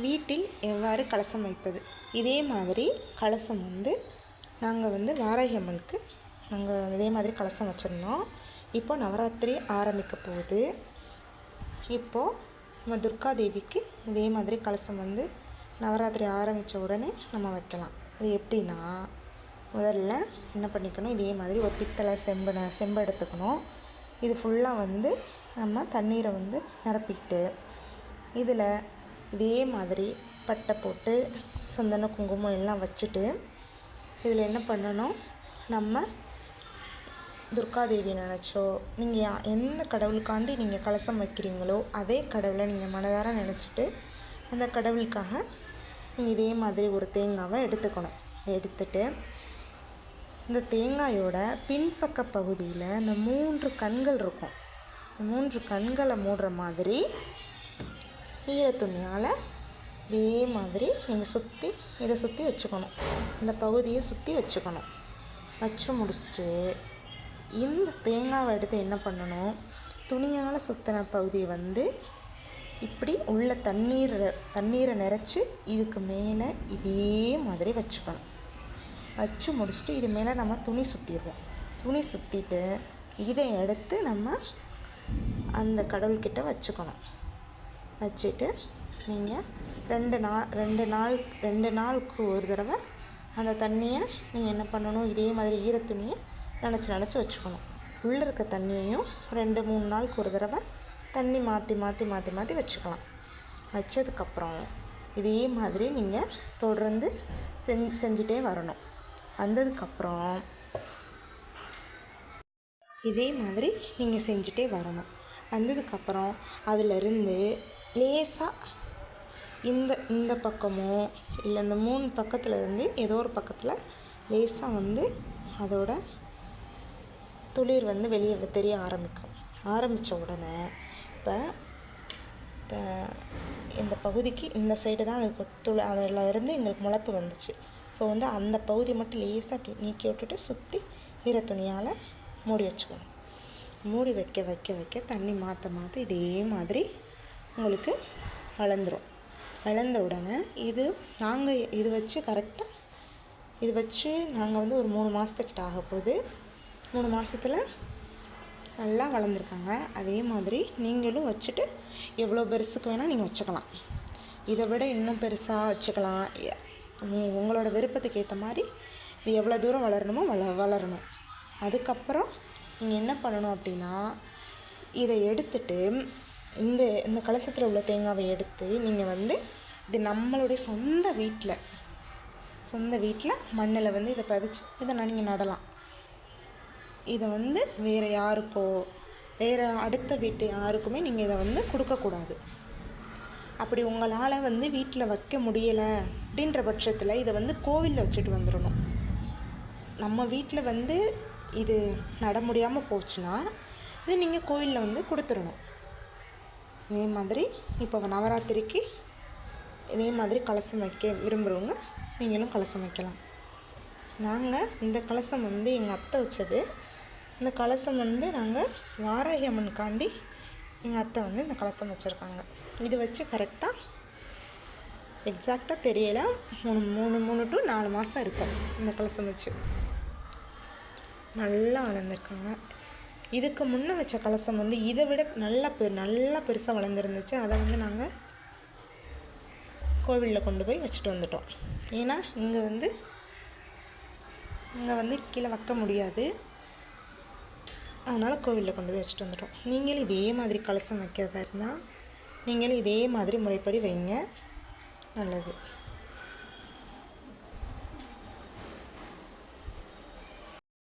வீட்டில் எவ்வாறு கலசம் வைப்பது. இதே மாதிரி கலசம் நாங்கள் வாராகி அம்மனுக்கு நாங்கள் இதே மாதிரி கலசம் வச்சுருந்தோம். இப்போ நவராத்திரி ஆரம்பிக்க போகுது. இப்போது நம்ம துர்கா தேவிக்கு இதே மாதிரி கலசம் நவராத்திரி ஆரம்பித்த உடனே நம்ம வைக்கலாம். அது எப்படின்னா, முதல்ல என்ன பண்ணிக்கணும், இதே மாதிரி ஒரு பித்தளை செம்பு எடுத்துக்கணும். இது ஃபுல்லாக நம்ம தண்ணீரை நிரப்பிட்டு இதில் இதே மாதிரி பட்டை போட்டு சந்தன குங்குமம் எல்லாம் வச்சுட்டு இதில் என்ன பண்ணணும், நம்ம துர்காதேவி நினச்சோ, நீங்கள் எந்த கடவுளுக்காண்டி நீங்கள் கலசம் வைக்கிறீங்களோ அதே கடவுளை நீங்கள் மனதார நினச்சிட்டு அந்த கடவுளுக்காக நீங்கள் இதே மாதிரி ஒரு தேங்காவை எடுத்துக்கணும். எடுத்துட்டு இந்த தேங்காயோட பின்பக்க பகுதியில் இந்த 3 கண்கள் இருக்கும். இந்த 3 கண்களை மூடுற மாதிரி ஈரத்துணியால் இதே மாதிரி நீங்கள் இதை சுற்றி வச்சுக்கணும். இந்த பகுதியை சுற்றி வச்சுக்கணும். வச்சு முடிச்சுட்டு இந்த தேங்காவை எடுத்து என்ன பண்ணணும், துணியால் சுற்றின பகுதியை இப்படி உள்ள தண்ணீரை நிறச்சி இதுக்கு மேலே இதே மாதிரி வச்சுக்கணும். வச்சு முடிச்சுட்டு இது மேலே நம்ம துணி சுற்றிடுவோம். துணி சுற்றிட்டு இதை எடுத்து நம்ம அந்த கடவுள்கிட்ட வச்சுக்கணும். வச்சுட்டு நீங்கள் 2 நாளுக்கு ஒரு தடவை அந்த தண்ணியை நீங்கள் என்ன பண்ணணும், இதே மாதிரி ஈரத்துணியை நினச்சி வச்சுக்கணும். உள்ளே இருக்க தண்ணியையும் 2-3 நாளுக்கு ஒரு தடவை தண்ணி மாற்றி வச்சுக்கலாம். வச்சதுக்கப்புறம் இதே மாதிரி நீங்கள் தொடர்ந்து செஞ்சுட்டே வரணும். வந்ததுக்கப்புறம் இதே மாதிரி நீங்கள் செஞ்சுட்டே வரணும். வந்ததுக்கப்புறம் அதிலிருந்து லேசாக இந்த பக்கமோ இல்லை இந்த 3 பக்கத்தில் இருந்து ஏதோ ஒரு பக்கத்தில் லேசாக அதோட துளிர் வெளியே தெரிய ஆரம்பித்த உடனே இப்போ இந்த பகுதிக்கு இந்த சைடு தான் அதுக்கு அதில் இருந்து எங்களுக்கு முளைப்பு வந்துச்சு. ஸோ அந்த பகுதியை மட்டும் லேசாக நீக்கி விட்டுட்டு சுற்றி ஈரத்துணியால் மூடி வச்சுக்கணும். மூடி வைக்க தண்ணி மாற்ற இதே மாதிரி உங்களுக்கு வளர்ந்துடும். வளர்ந்த உடனே இது வச்சு கரெக்டாக இது வச்சு நாங்கள் ஒரு 3 மாதத்துக்கிட்ட ஆக போகுது. 3 மாதத்தில் நல்லா வளர்ந்துருக்காங்க. அதே மாதிரி நீங்களும் வச்சுட்டு எவ்வளோ பெருசுக்கு வேணால் நீங்கள் வச்சுக்கலாம். இதை விட இன்னும் பெருசாக வச்சுக்கலாம். உங்களோட விருப்பத்துக்கு ஏற்ற மாதிரி இது எவ்வளோ தூரம் வளரணுமோ வளரணும். அதுக்கப்புறம் நீங்கள் என்ன பண்ணணும் அப்படின்னா, இதை எடுத்துட்டு இந்த கலசத்தில் உள்ள தேங்காவை எடுத்து நீங்கள் இது நம்மளுடைய சொந்த வீட்டில் மண்ணில் இதை பதிச்சு இதை நீங்கள் நடலாம். இதை வேறு யாருக்கோ வேறு அடுத்த வீட்டு யாருக்குமே நீங்கள் இதை கொடுக்கக்கூடாது. அப்படி உங்களால் வீட்டில் வைக்க முடியலை அப்படின்ற பட்சத்தில் இதை கோவிலில் வச்சுட்டு வந்துடணும். நம்ம வீட்டில் இது நட முடியாமல் போச்சுன்னா இது நீங்கள் கோவிலில் கொடுத்துடணும். இதே மாதிரி இப்போ நவராத்திரிக்கு இதே மாதிரி கலசம் வைக்க விரும்புகிறவங்க நீங்களும் கலசம் வைக்கலாம். நாங்கள் இந்த கலசம் எங்கள் அத்தை வச்சது. இந்த கலசம் நாங்கள் வாராகி அம்மனுக்காண்டி எங்கள் அத்தை இந்த கலசம் வச்சுருக்காங்க. இது வச்சு கரெக்டாக எக்ஸாக்டாக தெரியலை, 3 to 4 மாதம் இருக்கும் இந்த கலசம் வச்சு. நல்லா வளர்ந்துருக்காங்க. இதுக்கு முன்னே வச்ச கலசம் இதை விட நல்லா பெருசாக வளர்ந்துருந்துச்சு. அதை நாங்கள் கோவிலில் கொண்டு போய் வச்சுட்டு வந்துட்டோம். ஏன்னா இங்கே கீழே வைக்க முடியாது. அதனால் கோவிலில் கொண்டு போய் வச்சுட்டு வந்துட்டோம். நீங்களும் இதே மாதிரி கலசம் வைக்கிறதா இருந்தால் நீங்களும் இதே மாதிரி முறைப்படி வைங்க. நல்லது.